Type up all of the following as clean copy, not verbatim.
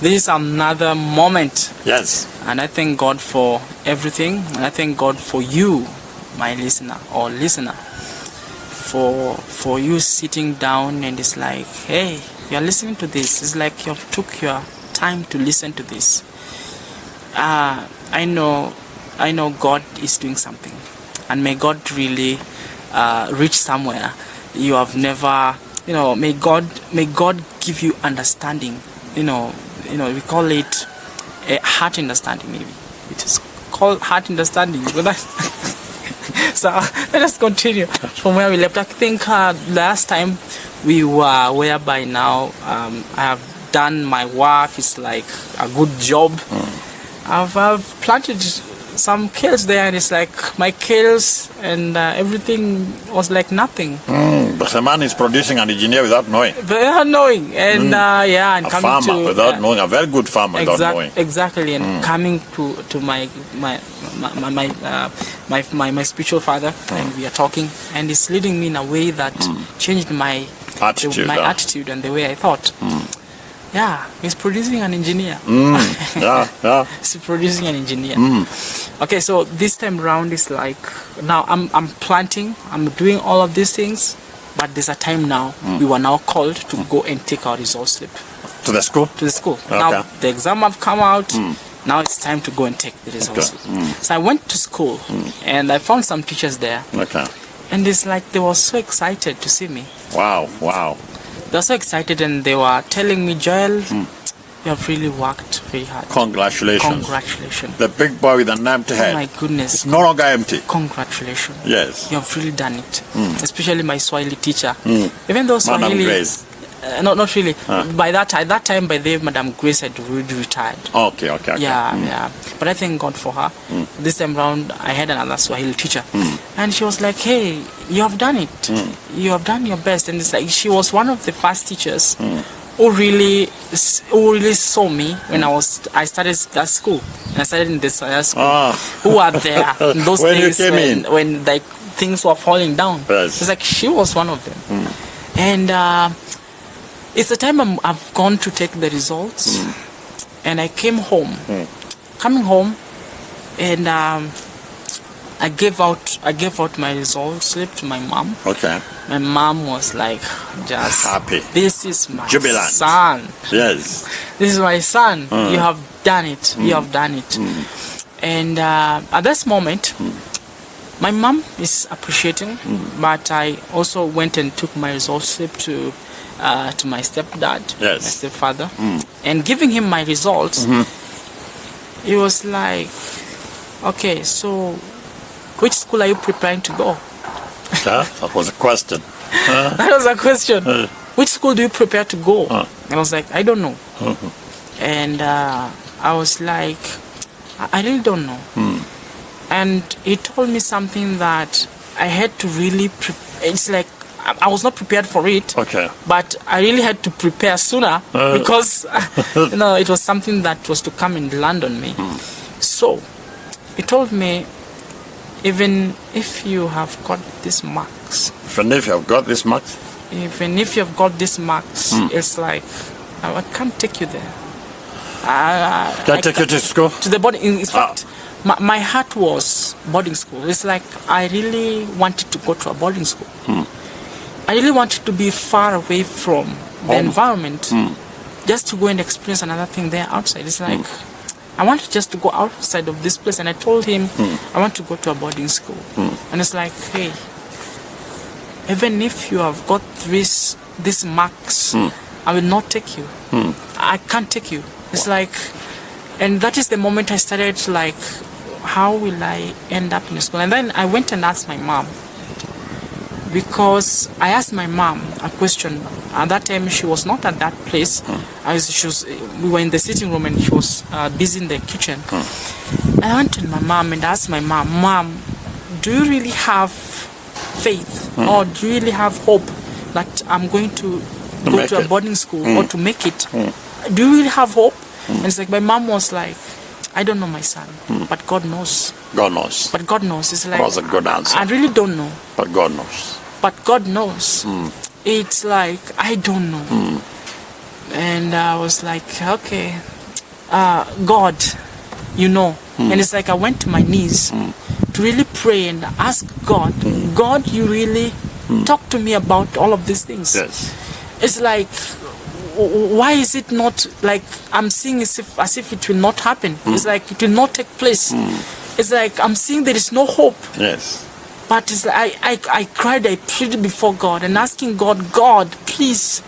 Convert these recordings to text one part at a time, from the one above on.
This is another moment. Yes. And I thank God for everything. And I thank God for you, my listener or listener, for you sitting down and it's like, hey, you're listening to this. It's like you took your time to listen to this. I know God is doing something. And may God really reach somewhere you have never, may God give you understanding. We call it a heart understanding, maybe. It is called heart understanding. So let us continue from where we left. I think last time we were whereby now I have done my work. It's like a good job. I've planted some kales there, and it's like my kales and everything was like nothing. But the man is producing an engineer without knowing. Without knowing, and and a coming farmer to without knowing, a very good farmer without knowing. Exactly, and coming to my spiritual father, and we are talking, and it's leading me in a way that changed my attitude and the way I thought. Yeah, he's producing an engineer. He's producing an engineer. Okay, so this time round is like, now I'm planting, I'm doing all of these things, but there's a time now, we were now called to go and take our result slip. To the school? To the school. Okay. Now, the exam have come out, now it's time to go and take the result slip. So I went to school, and I found some teachers there. Okay. And it's like, they were so excited to see me. Wow. They were so excited, and they were telling me, Joel, you have really worked very hard. Congratulations. The big boy with an empty head. Oh my goodness. It's no longer empty. Congratulations. Yes. You have really done it. Especially my Swahili teacher. Even though Swahili... Madam Grace. Not really. At that time, by then, Madam Grace had already retired. Okay. Yeah. But I thank God for her. This time round, I had another Swahili teacher. And she was like, hey, you have done it. You have done your best. And it's like, she was one of the first teachers who really saw me when I started at school. And I started in this school. Who were there in those days when like things were falling down. Yes. It's like she was one of them. And it's the time I've gone to take the results, and I came home. Coming home, and I gave out my results slip to my mom. Okay. My mom was like, just happy. This is my Jubilant. son. Yes. This is my son. You have done it. You have done it. And at this moment, my mom is appreciating, but I also went and took my results slip to my stepdad, my stepfather, and giving him my results. He was like, okay, so which school are you preparing to go? That was a question. That was a question. Which school do you prepare to go? And I was like, I don't know. And I was like, I really don't know. And he told me something that I had to really it's like I was not prepared for it. Okay. But I really had to prepare sooner because it was something that was to come and land on me. So he told me, even if you have got these marks, it's like I can't take you there. Can't take you to school? To the boarding. In fact, my heart was boarding school. It's like I really wanted to go to a boarding school. I really wanted to be far away from the environment, just to go and experience another thing there outside. It's like I wanted just to go outside of this place, and I told him I want to go to a boarding school. And it's like, hey, even if you have got these marks, I will not take you. I can't take you. It's like, and that is the moment I started like, how will I end up in school? And then I went and asked my mom, because I asked my mom a question. At that time, she was not at that place. We were in the sitting room, and she was busy in the kitchen. And I went to my mom and asked my mom, Mom, do you really have faith, or do you really have hope that I'm going to go to a boarding school or to make it? Do you really have hope? And it's like my mom was like, I don't know, my son, but God knows. God knows. But God knows. It's like, that was a good answer. I really don't know. But God knows. But God knows. It's like, I don't know. And I was like, okay, God, you know. And it's like I went to my knees to really pray and ask God, God, you really talk to me about all of these things. Yes. It's like, why is it not like I'm seeing as if it will not happen? It's like it will not take place. It's like I'm seeing there is no hope. Yes. But it's like I cried, I pleaded before God and asking God, God, please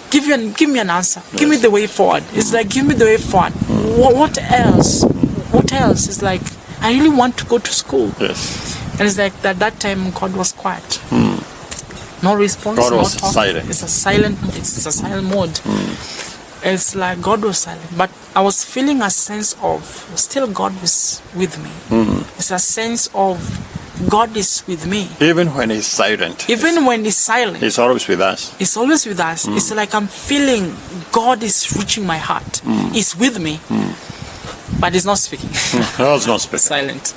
give me an answer. Yes. Give me the way forward. It's like, give me the way forward. What else? What else? It's like, I really want to go to school. Yes. And it's like that time God was quiet. No response. God no was talking. silent. It's a silent mode. It's like God was silent. But I was feeling a sense of still God was with me. It's a sense of God is with me. Even when he's silent. Even when he's silent. He's always with us. He's always with us. It's like I'm feeling God is reaching my heart. He's with me. But he's not speaking. God's not speaking. Silent.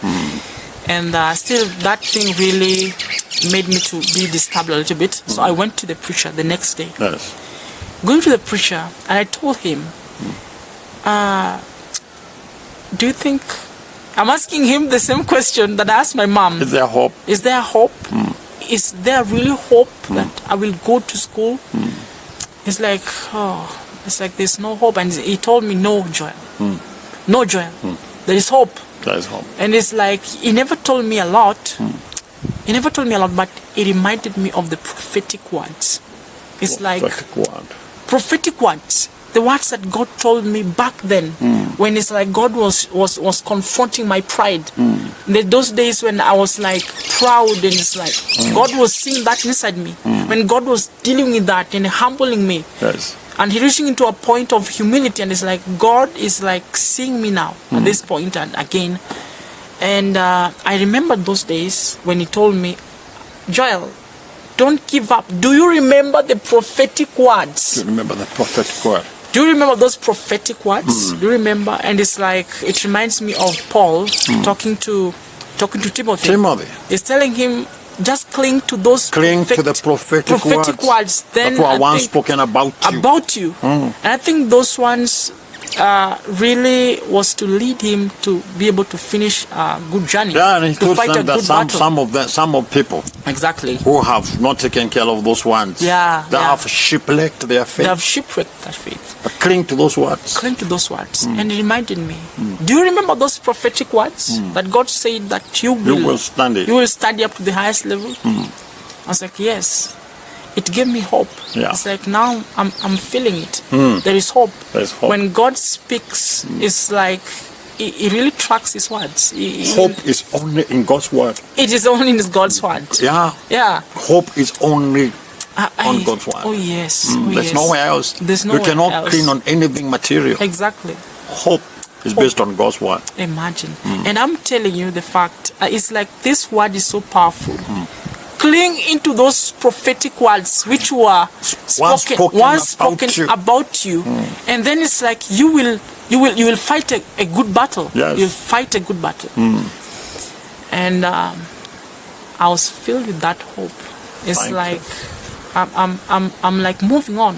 And still that thing really made me to be disturbed a little bit. So I went to the preacher the next day. Yes. Going to the preacher, and I told him, do you think... I'm asking him the same question that I asked my mom. Is there hope? Is there hope? Is there really hope that I will go to school? It's like, there's no hope. And he told me, no, Joel. No, Joel. There is hope. There is hope. And it's like, he never told me a lot. He never told me a lot, but it reminded me of the prophetic words. It's Prophetic word. Prophetic words. The words that God told me back then, when it's like God was confronting my pride. Those days when I was like proud, and it's like God was seeing that inside me. When God was dealing with that and humbling me. Yes. And he reaching into a point of humility, and it's like God is like seeing me now at this point and again. And I remember those days when he told me, Joel, don't give up. Do you remember the prophetic words? Do you remember the prophetic word? Do you remember those prophetic words? Do you remember? And it's like, it reminds me of Paul talking to Timothy. He's telling him, just cling to those to the prophetic words. Then that were once spoken about you. And I think those ones really was to lead him to be able to finish a good journey. Yeah, and he to told fight them a that good battle. some of people Exactly. who have not taken care of those ones, they have shipwrecked their faith. They have shipwrecked their faith. But cling to those words. Cling to those words. And it reminded me. Do you remember those prophetic words that God said that you will study up to the highest level? I was like, yes. It gave me hope. Yeah. It's like now I'm feeling it. There is hope. There's hope. When God speaks, it's like he really tracks his words. Hope is only in God's word. It is only in God's word. Yeah. Yeah. Hope is only on God's word. Oh yes. There's nowhere else. There's nowhere You cannot else. clean on anything material. Exactly. Hope is based on God's word. Imagine. And I'm telling you the fact, it's like this word is so powerful. Cling into those prophetic words which were spoken about you. And then it's like you will fight a good battle. Yes. You'll fight a good battle. And I was filled with that hope. It's I'm like moving on.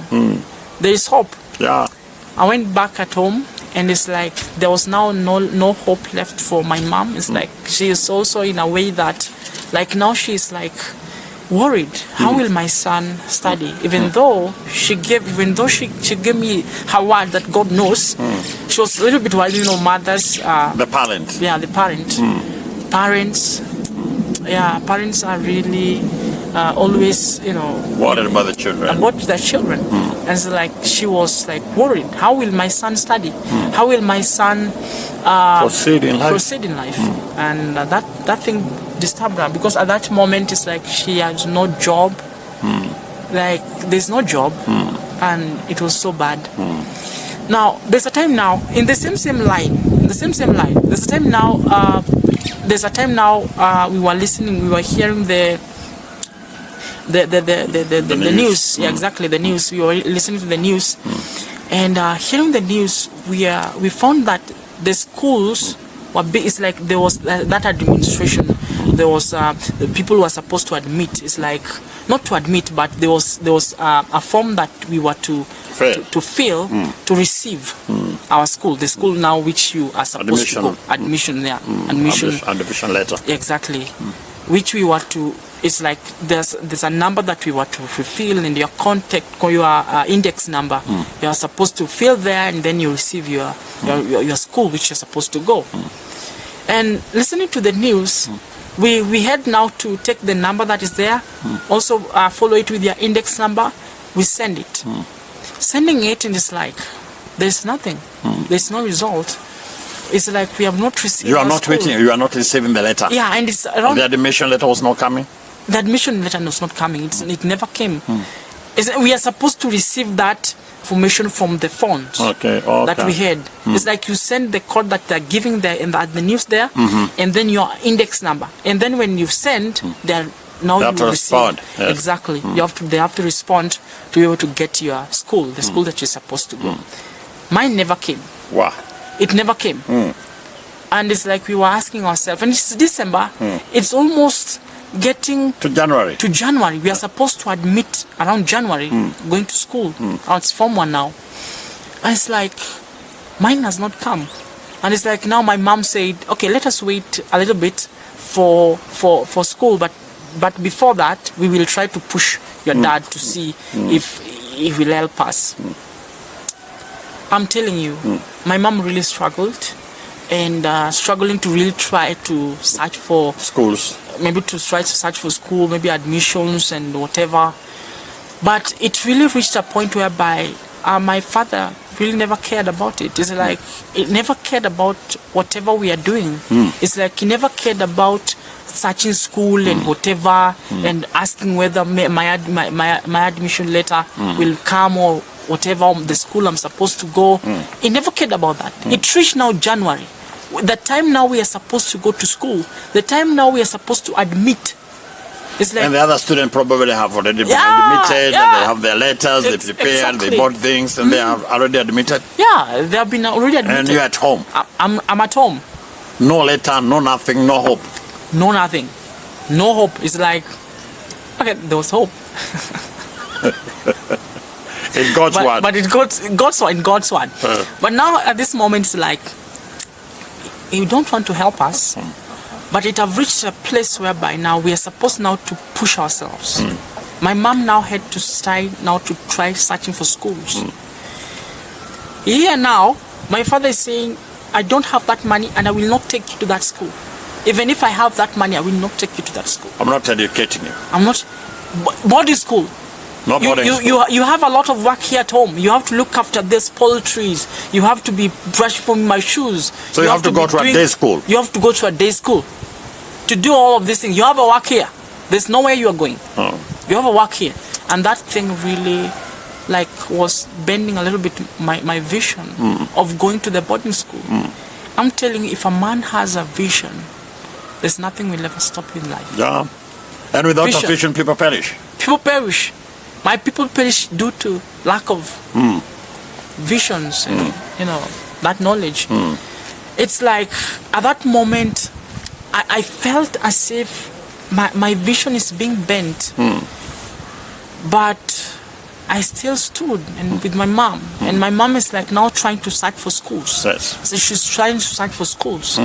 There is hope. Yeah. I went back at home, and it's like there was now no hope left for my mom. It's like she is also in a way that, like now she's like worried. How will my son study? Even though she gave me her word that God knows, she was a little bit worried. Mothers. The parent. Yeah, the parent. Parents are really always, worried about the children. And it's like she was like worried. How will my son study? How will my son proceed in life? And that thing disturbed her, because at that moment it's like she has no job. Like there's no job, and it was so bad. Now there's a time now in the same line. There's a time now we were listening. We were hearing the news. Yeah, exactly, the news. We were listening to the news, and hearing the news, we found that the schools were it's like there was that administration, there was the people who were supposed to admit. It's like not to admit, but there was a form that we were to fill to receive our school, the school now which you are supposed to go. Admission admission letter. Exactly. Which we were to. It's like there's a number that we were to fulfill in your contact, your index number. You are supposed to fill there, and then you receive your school which you're supposed to go. And listening to the news, we had now to take the number that is there, also follow it with your index number. We send it. Sending it, and it's like there's nothing. There's no result. It's like we have not received. You are not waiting. You are not receiving the letter. Yeah, and it's around. The admission letter was not coming. The admission letter was not coming. It never came. We are supposed to receive that information from the font that we had. It's like you send the code that they're giving there at the news there, and then your index number. And then when you send, they have to respond. Yes. Exactly. They have to respond to be able to get your school, the school that you're supposed to go. Mine never came. Wow. It never came. And it's like we were asking ourselves, and it's December, it's almost getting to January. We are supposed to admit around January, going to school. It's Form 1 now. And it's like, mine has not come. And it's like now my mom said, okay, let us wait a little bit for school, but before that, we will try to push your dad to see if he will help us. I'm telling you, my mom really struggled, and struggling to really try to search for schools. Maybe to try to search for school, maybe admissions and whatever. But it really reached a point whereby my father really never cared about it. It's like he never cared about whatever we are doing. It's like he never cared about searching school and whatever, and asking whether my admission letter will come or whatever, the school I'm supposed to go. He never cared about that. It reached now January. The time now we are supposed to go to school, the time now we are supposed to admit. It's like, and the other students probably have already been admitted, and they have their letters, they prepared, they bought things, and they are already admitted. Yeah, they have been already admitted. And you're at home. I'm at home. No letter, no nothing, no hope. No nothing. No hope. It's like, okay, there was hope. In God's word. But in God's word. But now at this moment, it's like, you don't want to help us, but it have reached a place whereby now we are supposed now to push ourselves. My mom now had to start now to try searching for schools. Here now, my father is saying, I don't have that money and I will not take you to that school. Even if I have that money, I will not take you to that school. I'm not educating you. I'm not. Boarding school. You have a lot of work here at home. You have to look after these poultries. You have to be brushing for my shoes. So you have to go to a day school. You have to go to a day school to do all of these things. You have a work here. There's nowhere you are going. You have a work here, and that thing really, like, was bending a little bit my vision of going to the boarding school. I'm telling you, if a man has a vision, there's nothing will ever stop in life. Yeah, and without a vision, people perish. People perish. My people perish due to lack of visions and that knowledge. It's like at that moment I felt as if my vision is being bent, but I still stood and with my mom, and my mom is like now trying to search for schools. Yes. So she's trying to search for schools.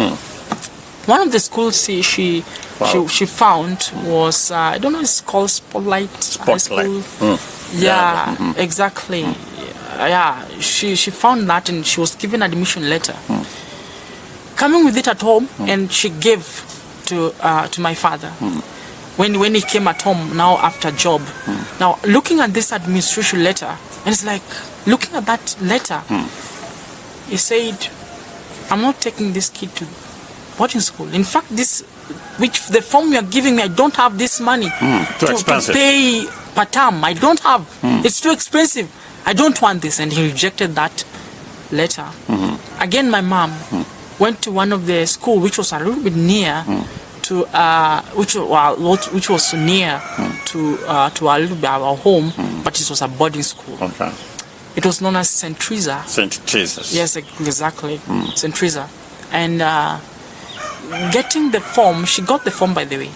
One of the schools she found was I don't know, it's called Spotlight. School. Yeah, exactly. Yeah, she found that and she was given an admission letter. Coming with it at home, and she gave to my father. When he came at home now after job. Now looking at this administration letter, and it's like looking at that letter, he said, I'm not taking this kid to boarding school. In fact, the form you are giving me, I don't have this money to pay per term. I don't have. It's too expensive. I don't want this. And he rejected that letter. Again, my mom went to one of the school which was a little bit near to which was near to a little bit our home, but it was a boarding school. Okay. It was known as St. Teresa. St. Jesus. Yes, exactly. St. Teresa. And getting the form, she got the form, by the way.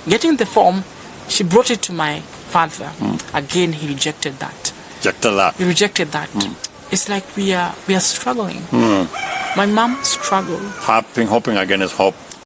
Getting the form, she brought it to my father. Again, he rejected that. He rejected that. It's like we are struggling. My mom struggled. Hoping against hope.